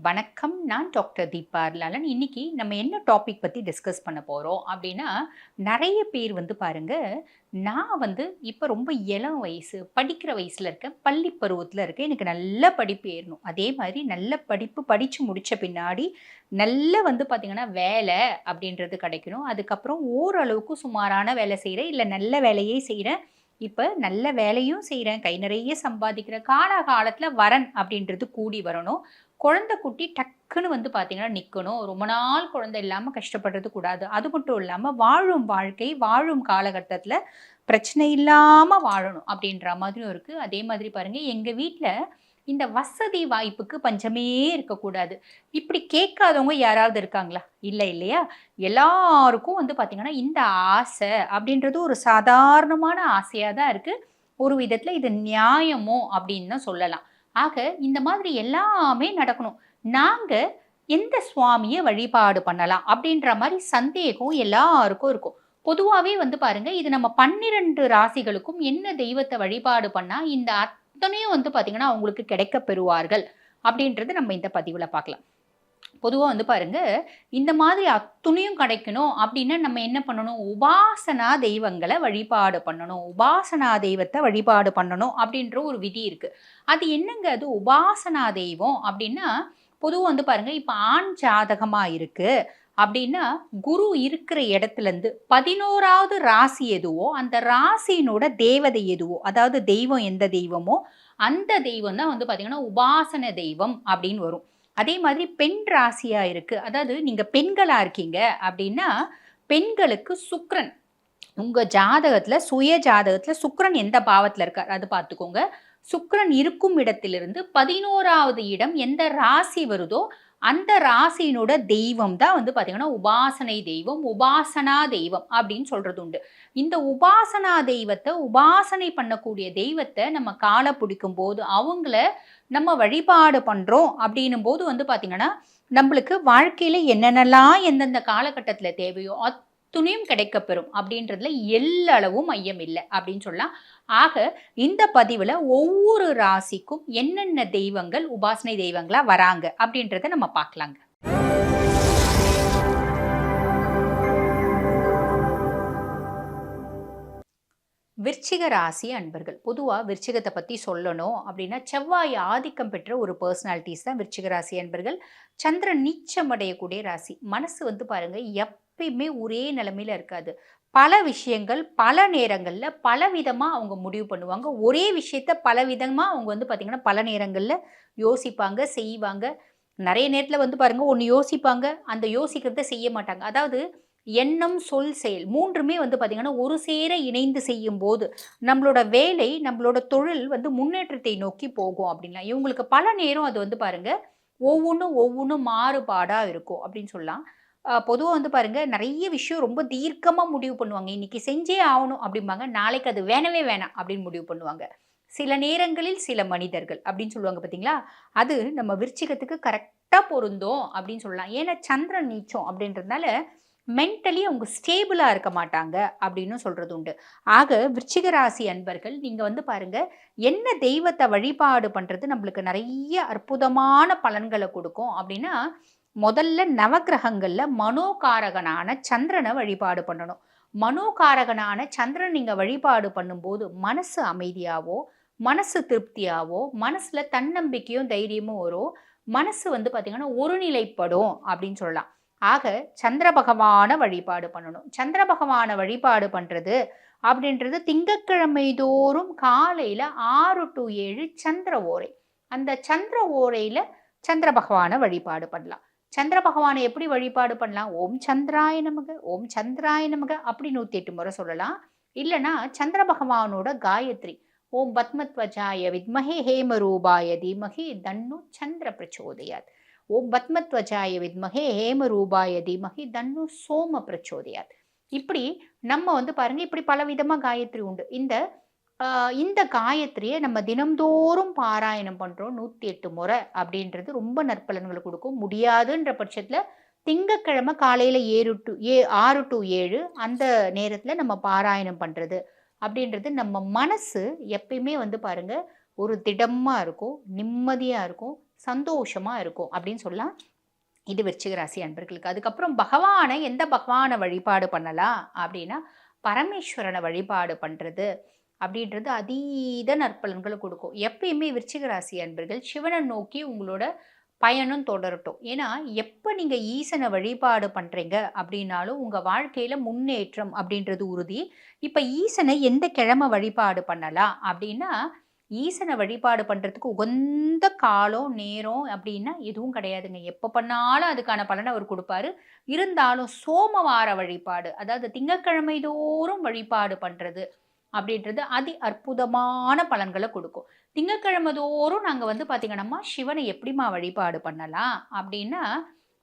வணக்கம். நான் டாக்டர் தீபா லாலன். இன்னைக்கு நம்ம என்ன டாபிக் பத்தி டிஸ்கஸ் பண்ண போறோம் அப்படின்னா, நெறைய பேர் பாருங்க, நான் இப்ப ரொம்ப இளம் வயசு, படிக்கிற வயசுல இருக்கேன். பள்ளி பருவத்துல இருக்கேன். எனக்கு நல்ல படிப்பு ஏறணும். அதே மாதிரி நல்ல படிப்பு படிச்சு முடிச்ச பின்னாடி, நல்ல பார்த்தீங்கன்னா, வேலை அப்படின்றது கிடைக்கணும். அதுக்கப்புறம் ஓரளவுக்கு சுமாரான வேலை செய்றேன். இல்ல நல்ல வேலையே செய்றேன். இப்ப நல்ல வேலையும் செய்றேன். கை நிறைய சம்பாதிக்கிறேன். காலகாலத்துல வரன் அப்படின்றது கூடி வரணும். குழந்தை குட்டி டக்குன்னு பார்த்தீங்கன்னா நிக்கணும். ரொம்ப நாள் குழந்தை இல்லாம கஷ்டப்படுறது கூடாது. அது மட்டும் இல்லாம வாழும் வாழ்க்கை, வாழும் காலகட்டத்தில பிரச்சனை இல்லாம வாழணும் அப்படின்ற மாதிரியும் இருக்கு. அதே மாதிரி பாருங்க, எங்க வீட்ல இந்த வசதி வாய்ப்புக்கு பஞ்சமே இருக்கக்கூடாது. இப்படி கேட்காதவங்க யாராவது இருக்காங்களா? இல்ல இல்லையா? எல்லாருக்கும் பார்த்தீங்கன்னா, இந்த ஆசை அப்படின்றது ஒரு சாதாரணமான ஆசையா தான் இருக்கு. ஒரு விதத்தில இது நியாயமோ அப்படின்னு தான் சொல்லலாம். ஆக இந்த மாதிரி எல்லாமே நடக்கணும். நாங்க எந்த சுவாமிய வழிபாடு பண்ணலாம்? அப்படின்ற மாரி சந்தேகம் எல்லாருக்கும் இருக்கும். பொதுவாவே பாருங்க, இது நம்ம 12 ராசிகளுக்கும் என்ன தெய்வத்த வழிபாடு பண்ணா இந்த அத்தனையும் பார்த்தீங்கன்னா, அவங்களுக்கு கிடைக்கப் பெறுவார்கள். அப்படின்றது நம்ம இந்த பதிவுல பார்க்கலாம். பொதுவா பாருங்க, இந்த மாதிரி அத்துணையும் கிடைக்கணும் அப்படின்னா நம்ம என்ன பண்ணணும்? உபாசனா தெய்வங்கள வழிபாடு பண்ணணும். உபாசனா தெய்வத்த வழிபாடு பண்ணணும் அப்படின்ற ஒரு விதி இருக்கு. அது என்னங்க அது உபாசனா தெய்வம் அப்படின்னா, பொதுவா பாருங்க, இப்ப ஆண் ஜாதகமா இருக்கு அப்படின்னா, குரு இருக்கிற இடத்துலருந்து 11வது ராசி எதுவோ, அந்த ராசியினோட தேவதை எதுவோ, அதாவது தெய்வம் எந்த தெய்வமோ, அந்த தெய்வம் தான் பார்த்தீங்கன்னா, உபாசன தெய்வம் அப்படின்னு வரும். அதே மாதிரி பெண் ராசியா இருக்கு. அதாவது நீங்க பெண்களா இருக்கீங்க அப்படின்னா, பெண்களுக்கு சுக்கிரன் உங்க ஜாதகத்துல, சுய ஜாதகத்துல சுக்கிரன் எந்த பாவத்துல இருக்கார் அது பார்த்துக்கோங்க. சுக்கிரன் இருக்கும் இடத்திலிருந்து 11வது இடம் எந்த ராசி வருதோ, அந்த ராசியினோட தெய்வம் தான் பார்த்தீங்கன்னா, உபாசனை தெய்வம், உபாசனா தெய்வம் அப்படின்னு சொல்றது உண்டு. இந்த உபாசனா தெய்வத்த, உபாசனை பண்ணக்கூடிய தெய்வத்த நம்ம கால பிடிக்கும்போது, அவங்கள நம்ம வழிபாடு பண்றோம் அப்படின்னும் போது பார்த்தீங்கன்னா, நம்மளுக்கு வாழ்க்கையில என்னென்னலாம் எந்தெந்த காலகட்டத்தில தேவையோ அத்துணையும் கிடைக்கப்பெறும் அப்படின்றதுல எள்ளளவும் ஐயம் இல்ல அப்படின்னு சொல்லலாம். ஆக இந்த பதிவுல ஒவ்வொரு ராசிக்கும் என்னென்ன தெய்வங்கள் உபாசனை தெய்வங்களா வராங்க அப்படின்றத நம்ம பார்க்கலாங்க. விருச்சிக ராசி அன்பர்கள். பொதுவா விருச்சிகத்த பத்தி சொல்லணும் அப்படின்னா, செவ்வாய் ஆதிக்கம் பெற்ற ஒரு பெர்சனாலிட்டீஸ் தான் விருச்சிக ராசி அன்பர்கள். சந்திரன் நீச்சம் அடையக்கூடிய ராசி. மனசு பாருங்க, எப்பயுமே ஒரே நிலைமையில இருக்காது. பல விஷயங்கள், பல நேரங்கள்ல பலவிதமா அவங்க முடிவு பண்ணுவாங்க. ஒரே விஷயத்த பலவிதமா அவங்க பார்த்தீங்கன்னா, பல நேரங்கள்ல யோசிப்பாங்க, செய்வாங்க. நெறைய நேரத்துல பாருங்க, ஒண்ணு யோசிப்பாங்க, அந்த யோசிக்கிறத செய்ய மாட்டாங்க. அதாவது எண்ணம், சொல், செயல் 3மே பார்த்தீங்கன்னா, ஒரு சேர இணைந்து செய்யும்போது, நம்மளோட வேலை, நம்மளோட தொழில் முன்னேற்றத்தை நோக்கி போகும் அப்படின்லாம். இவங்களுக்கு பல நேரம் அது பாருங்க, ஒவ்வொன்னும் மாறுபாடா இருக்கும் அப்படின்னு சொல்லலாம். பொதுவா பாருங்க, நெறைய விஷயம் ரொம்ப தீர்க்கமா முடிவு பண்ணுவாங்க. இன்னைக்கு செஞ்சே ஆவணும் அப்படிம்பாங்க. நாளைக்கு அது வேணவே வேணாம் அப்படின்னு முடிவு பண்ணுவாங்க. சில நேரங்களில் சில மனிதர்கள் அப்படின்னு சொல்லுவாங்க பார்த்தீங்களா? அது நம்ம விருச்சிகத்துக்கு கரெக்ட்டா பொருந்தும் அப்படின்னு சொல்லலாம். ஏன்னா சந்திரன் நீச்சம் அப்படின்றதுனால மென்டலி அவங்க ஸ்டேபிளா இருக்க மாட்டாங்க அப்படின்னு சொல்றது உண்டு. ஆக விருச்சிக ராசி அன்பர்கள், நீங்க பாருங்க, என்ன தெய்வத்தை வழிபாடு பண்றது நம்மளுக்கு நிறைய அற்புதமான பலன்களை கொடுக்கும் அப்படின்னா, முதல்ல நவக்கிரகங்கள்ல மனோகாரகனான சந்திரனை வழிபாடு பண்ணணும். மனோகாரகனான சந்திரன் நீங்க வழிபாடு பண்ணும்போது மனசு அமைதியாவோ, மனசு திருப்தியாவோ, மனசுல தன்னம்பிக்கையும் தைரியமும் வரும். மனசு பார்த்தீங்கன்னா ஒருநிலைப்படும் அப்படின்னு சொல்லலாம். ஆக சந்திர பகவான வழிபாடு பண்ணணும். சந்திர பகவான வழிபாடு பண்றது அப்படின்றது திங்கட்கிழமை தோறும் காலையில 6 to 7 சந்திர ஓரை. அந்த சந்திர ஓரையில சந்திர பகவான வழிபாடு பண்ணலாம். சந்திர பகவானை எப்படி வழிபாடு பண்ணலாம்? ஓம் சந்திராய நமக, ஓம் சந்திராய நமக அப்படி 108 முறை சொல்லலாம். இல்லைன்னா சந்திர பகவானோட காயத்ரி ஓம் பத்மத்வஜாய வித்மஹே ஹேமரூபாய தீமஹி தன்னு சந்திர பிரச்சோதயாத். ஓம் பத்மத்வஜாய வித்மஹே ஹேமரூபாய தீமஹி தன்னு சோம பிரச்சோதயாத். இப்படி நம்ம பாருங்க, இப்படி பலவிதமா காயத்ரி உண்டு. இந்த காயத்ரியை நம்ம தினம்தோறும் பாராயணம் பண்றோம் 108 முறை அப்படின்றது ரொம்ப நற்பலன்களை கொடுக்கும். முடியாதுன்ற பட்சத்துல திங்கட்கிழமை காலையில 6 to 7 அந்த நேரத்துல நம்ம பாராயணம் பண்றது அப்படின்றது நம்ம மனசு எப்பயுமே பாருங்க ஒரு திடமா இருக்கும், நிம்மதியா இருக்கும், சந்தோஷமா இருக்கும் அப்படின்னு சொல்லலாம். இது விருச்சிக ராசி அன்பர்களுக்கு. அதுக்கப்புறம் பகவானை எந்த பகவானை வழிபாடு பண்ணலாம் அப்படின்னா, பரமேஸ்வரனை வழிபாடு பண்றது அப்படின்றது அதீத நற்பலன்களை கொடுக்கும். எப்பயுமே விருச்சிக ராசி அன்பர்கள் சிவனை நோக்கி உங்களோட பயணம் தொடரட்டும். ஏன்னா, எப்ப நீங்க ஈசனை வழிபாடு பண்றீங்க அப்படின்னாலும், உங்க வாழ்க்கையில முன்னேற்றம் அப்படின்றது உறுதி. இப்ப ஈசனை எந்த கிழமை வழிபாடு பண்ணலாம் அப்படின்னா, ஈசனை வழிபாடு பண்றதுக்கு உகந்த காலம், நேரம் அப்படின்னா எதுவும் கிடையாதுங்க. எப்ப பண்ணாலும் அதுக்கான பலன அவர் குடுப்பாரு. இருந்தாலும் சோமவார வழிபாடு, அதாவது திங்கட்கிழமை தோறும் வழிபாடு பண்றது அப்படின்றது அதி அற்புதமான பலன்கள குடுக்கும். திங்கட்கிழமை தோறும் நாங்க வந்து பார்த்தீங்கன்னா, சிவனை எப்படிம்மா வழிபாடு பண்ணலாம் அப்படின்னா,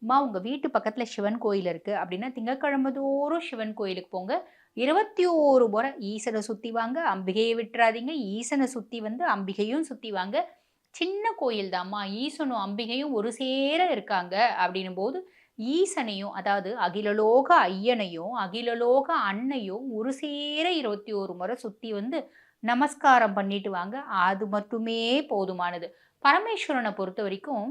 அம்மா உங்க வீட்டு பக்கத்துல சிவன் கோயில் இருக்கு அப்படின்னா, திங்கட்கிழமை தோறும் சிவன் கோயிலுக்கு போங்க. 21 முறை ஈசனை சுத்தி வாங்க, அம்பிகைய விட்டுறாதீங்க. ஈசனை சுத்தி வந்து அம்பிகையும் சுத்தி வாங்க. சின்ன கோயில் தான்மா, ஈசனும் அம்பிகையும் ஒரு சேர இருக்காங்க அப்படின்னும்போது, ஈசனையும் அதாவது அகிலலோக ஐயனையும், அகிலலோக அன்னையும் ஒரு சேர 21 முறை சுத்தி வந்து நமஸ்காரம் பண்ணிட்டு வாங்க. அது மட்டுமே போதுமானது. பரமேஸ்வரனை பொறுத்தவரைக்கும்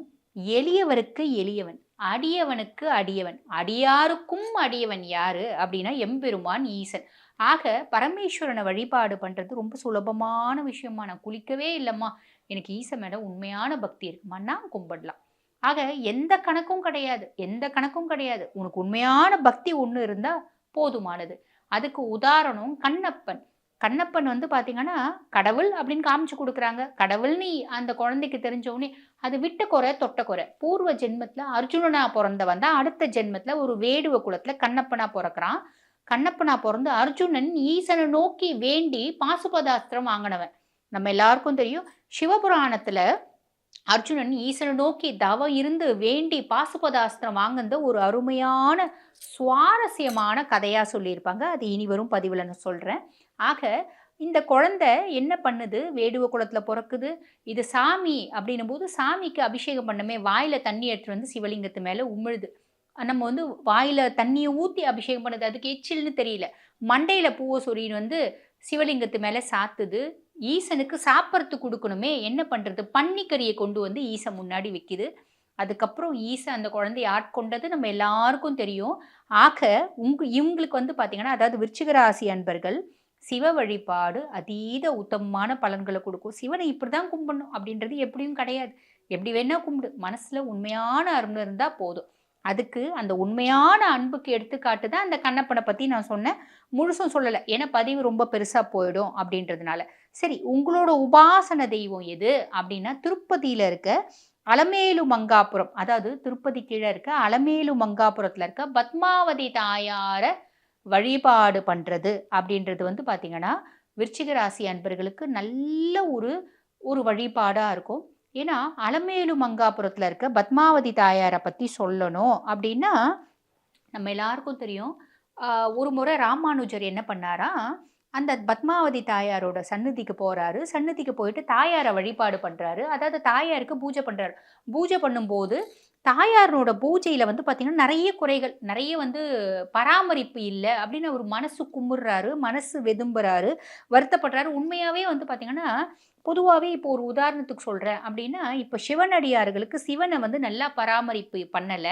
எளியவருக்கு எளியவன், அடியவனுக்கு அடியவன், அடியாருக்கும் அடியவன் யாரு அப்படின்னா எம்பெருமான் ஈசன். ஆக பரமேஸ்வரனை வழிபாடு பண்றது ரொம்ப சுலபமான விஷயமா. நான் குளிக்கவே இல்லம்மா, எனக்கு ஈசன் மேல உண்மையான பக்தி இருக்குமா, நான் கும்பிடலாம். ஆக எந்த கணக்கும் கிடையாது, எந்த கணக்கும் கிடையாது. உனக்கு உண்மையான பக்தி ஒண்ணு இருந்தா போதுமானது. அதுக்கு உதாரணம் கண்ணப்பன். கண்ணப்பன் வந்து பார்த்தீங்கன்னா, கடவுள் அப்படின்னு காமிச்சு குடுக்குறாங்க. கடவுள்னு அந்த குழந்தைக்கு தெரிஞ்ச உடனே, அது விட்ட குறை, தொட்ட குறை. பூர்வ ஜென்மத்தில அர்ஜுனனா பொறந்தவன் தான் அடுத்த ஜென்மத்தில ஒரு வேடுவ குலத்தில கண்ணப்பனா பொறக்குறான். கண்ணப்பனா பொறந்து அர்ஜுனன் ஈசனை நோக்கி வேண்டி பாசுபதாஸ்திரம் வாங்கினவன். நம்ம எல்லாருக்கும் தெரியும். சிவபுராணத்தில அர்ஜுனன் ஈசனை நோக்கி தவம் இருந்து வேண்டி பாசுபதாஸ்திரம் வாங்குனத ஒரு அருமையான, சுவாரஸ்யமான கதையா சொல்லியிருப்பாங்க. அது இனி வரும் பதிவுல நான் சொல்றேன். ஆக இந்த குழந்தை என்ன பண்ணுது? வேடுவ குலத்துல பொறக்குது. இது சாமி அப்படின்னும்போது, சாமிக்கு அபிஷேகம் பண்ணமே வாயில தண்ணி எடுத்துட்டு வந்து சிவலிங்கத்து மேல உமிழுது. நம்ம வந்து வாயில தண்ணிய ஊத்தி அபிஷேகம் பண்ணுது. அதுக்கு எச்சில்னு தெரியல. மண்டையில பூவ சொருகின்னு வந்து சிவலிங்கத்து மேல சாத்துது. ஈசனுக்கு சாப்பிடறதுக்கு குடுக்கணுமே, என்ன பண்றது? பன்னிக்கறிய கொண்டு வந்து ஈசன் முன்னாடி வைக்குது. அதுக்கப்புறம் ஈசன் அந்த குழந்தைய ஆட்கொண்டது நம்ம எல்லாருக்கும் தெரியும். ஆக இவங்களுக்கு வந்து பார்த்தீங்கன்னா, அதாவது விருச்சிக ராசி அன்பர்கள் சிவ வழிபாடு அதீத உத்தமமான பலன்கள குடுக்கும். சிவனை இப்படிதான் கும்பிடணும் அப்படின்றது எப்படியும் கிடையாது. எப்படி வேணா கும்பிடு. மனசுல உண்மையான அருள் இருந்தா போதும். அதுக்கு அந்த உண்மையான அன்புக்கு எடுத்துக்காட்டு தான் அந்த கண்ணப்பன பத்தி நான் சொன்னேன். முழுசும் சொல்லல. ஏன்னா பதிவு ரொம்ப பெருசா போயிடும் அப்படின்றதுனால. சரி, உங்களோட உபாசன தெய்வம் எது அப்படின்னா, திருப்பதியில இருக்க அலமேலு மங்காபுரம். அதாவது திருப்பதி கீழ இருக்க அலமேலு மங்காபுரத்துல இருக்க பத்மாவதி தாயார வழிபாடு பண்றது அப்படின்றது வந்து பார்த்தீங்கன்னா, விருச்சிக ராசி அன்பர்களுக்கு நல்ல ஒரு ஒரு வழிபாடா இருக்கும். ஏன்னா, அலமேலு மங்காபுரத்துல இருக்க பத்மாவதி தாயார பத்தி சொல்லணும் அப்படின்னா, நம்ம எல்லாருக்கும் தெரியும். அ ஒரு முறை ராமானுஜர் என்ன பண்ணாராம், அந்த பத்மாவதி தாயாரோட சந்நிதிக்கு போறாரு. சந்நிதிக்கு போயிட்டு தாயார வழிபாடு பண்றாரு. அதாவது தாயாருக்கு பூஜை பண்றாரு. பூஜை பண்ணும்போது, தாயாரோட பூஜையில வந்து பார்த்தீங்கன்னா, நெறைய குறைகள், நெறைய வந்து பராமரிப்பு இல்ல அப்படின்னு அவரு மனசு குமுறுறாரு, மனசு வெதும்புறாரு, வருத்தப்படுறாரு. உண்மையாவே வந்து பார்த்தீங்கன்னா, பொதுவாவே இப்போ ஒரு உதாரணத்துக்கு சொல்றேன் அப்படின்னா, இப்ப சிவனடியார்களுக்கு சிவன வந்து நல்லா பராமரிப்பு பண்ணல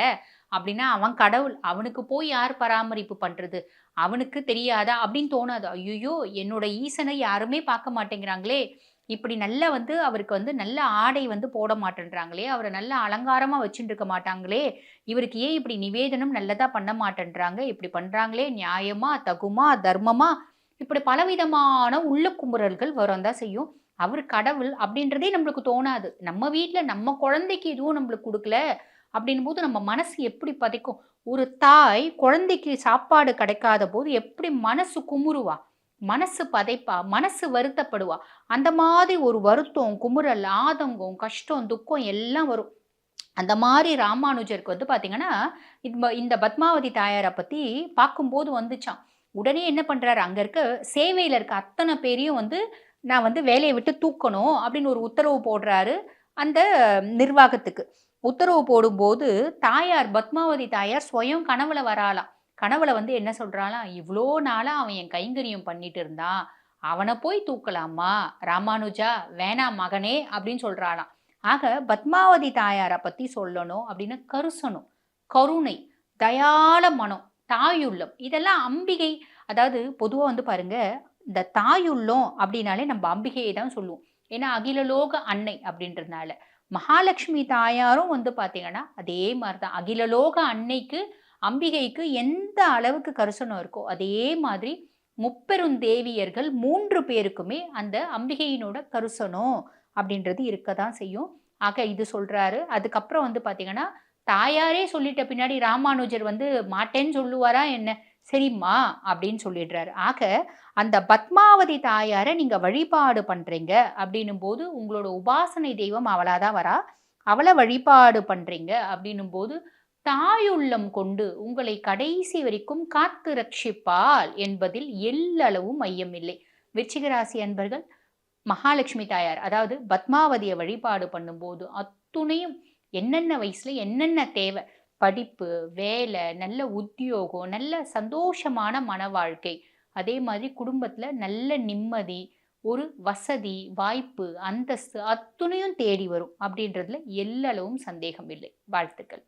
அப்படின்னா, அவன் கடவுள். அவனுக்கு போய் யார் பராமரிப்பு பண்றது? அவனுக்கு தெரியாதா? அப்படின்னு தோணாது. ஐய்யய்யோ! என்னோட ஈசனை யாருமே பார்க்க மாட்டேங்கிறாங்களே! இப்படி நல்லா வந்து அவருக்கு வந்து நல்ல ஆடை வந்து போட மாட்டேன்றாங்களே! அவர நல்ல அலங்காரமா வச்சுட்டுருக்க மாட்டாங்களே! இவருக்கு ஏன் இப்படி நிவேதனம் நல்லதா பண்ண மாட்டேன்றாங்க? இப்படி பண்றாங்களே! நியாயமா? தகுமா? தர்மமா? இப்படி பலவிதமான உள்ள குமுறல்கள் வரவும் தான் செய்யும். அவரு கடவுள் அப்படின்றதே நம்மளுக்கு தோணாது. நம்ம வீட்ல நம்ம குழந்தைக்கு எதுவும் நம்மளுக்கு குடுக்கல அப்படின்னும்போது நம்ம மனசு எப்படி பதைக்கும்? ஒரு தாய் குழந்தைக்கு சாப்பாடு கிடைக்காத போது எப்படி மனசு குமுறுவா? மனசு பதைப்பா, மனசு வருத்தப்படுவா. அந்த மாதிரி ஒரு வருத்தம், குமுறல், ஆதங்கம், கஷ்டம், துக்கம் எல்லாம் வரும். அந்த மாரி ராமானுஜருக்கு வந்து பார்த்தீங்கன்னா, இந்த பத்மாவதி தாயார பத்தி பார்க்கும்போது வந்துச்சாம். உடனே என்ன பண்றாரு, அங்க இருக்க சேவையில இருக்க அத்தன பேரையும் வந்து, நான் வந்து வேலைய விட்டு தூக்கணும் அப்படின்னு ஒரு உத்தரவு போடுறாரு, அந்த நிர்வாகத்துக்கு. உத்தரவு போடும்போது, தாயார் பத்மாவதி தாயார் ஸ்வயம் கனவுல வராளாம். கனவுல வந்து என்ன சொல்றாளாம், "இவ்ளோ நாளா அவன் என் கைங்கரியம் பண்ணிட்டு இருந்தான். அவன போய் தூக்கலாமா? ராமானுஜா வேணாம் மகனே" அப்படின்னு சொல்றாளாம். ஆக பத்மாவதி தாயாரை பத்தி சொல்லணும் அப்படின்னா கருசனம், கருணை, தயால மனம், தாயுள்ளம் இதெல்லாம் அம்பிகை. அதாவது பொதுவா வந்து பாருங்க, இந்த தாயுள்ளம் அப்படின்னாலே நம்ம அம்பிகையை தான் சொல்லுவோம். ஏன்னா அகிலலோக அன்னை அப்படின்றதுனால. மகாலட்சுமி தாயாரும் வந்து பார்த்தீங்கன்னா, அதே மாரி தான். அகிலலோக அன்னைக்கு, அம்பிகைக்கு எந்த அளவுக்கு கரிசனம் இருக்கோ, அதே மாதிரி முப்பெருந்தேவியர்கள் 3 பேருக்குமே அந்த அம்பிகையினோட கரிசனம் அப்படின்றது இருக்க தான் செய்யும். ஆக இது சொல்றாரு. அதுக்கப்புறம் வந்து பார்த்தீங்கன்னா, தாயாரே சொல்லிட்ட பின்னாடி ராமானுஜர் வந்து மாட்டேன்னு சொல்லுவாரா என்ன? சரிம்மா அப்படின்னு சொல்லிடுறாரு. ஆக அந்த பத்மாவதி தாயார நீங்க வழிபாடு பண்றீங்க அப்படின்னும்போது, உங்களோட உபாசனை தெய்வம் அவளா தான் வரா. அவள வழிபாடு பண்றீங்க அப்படின்னும்போது, தாயுள்ளம் கொண்டு உங்களை கடைசி வரைக்கும் காத்து ரட்சிப்பாள் என்பதில் எள்ளளவும் ஐயமில்லை. விருச்சிக ராசி அன்பர்கள் மகாலட்சுமி தாயார், அதாவது பத்மாவதிய வழிபாடு பண்ணும்போது, அத்துணையும் என்னென்ன வயசுல என்னென்ன தேவை? படிப்பு, வேலை, நல்ல உத்தியோகம், நல்ல சந்தோஷமான மன வாழ்க்கை. அதே மாதிரி குடும்பத்துல நல்ல நிம்மதி, ஒரு வசதி, வாய்ப்பு, அந்தஸ்து அத்துணையும் தேடி வரும். அப்படின்றதுல எள்ளளவும் சந்தேகம் இல்லை. வாழ்த்துக்கள்.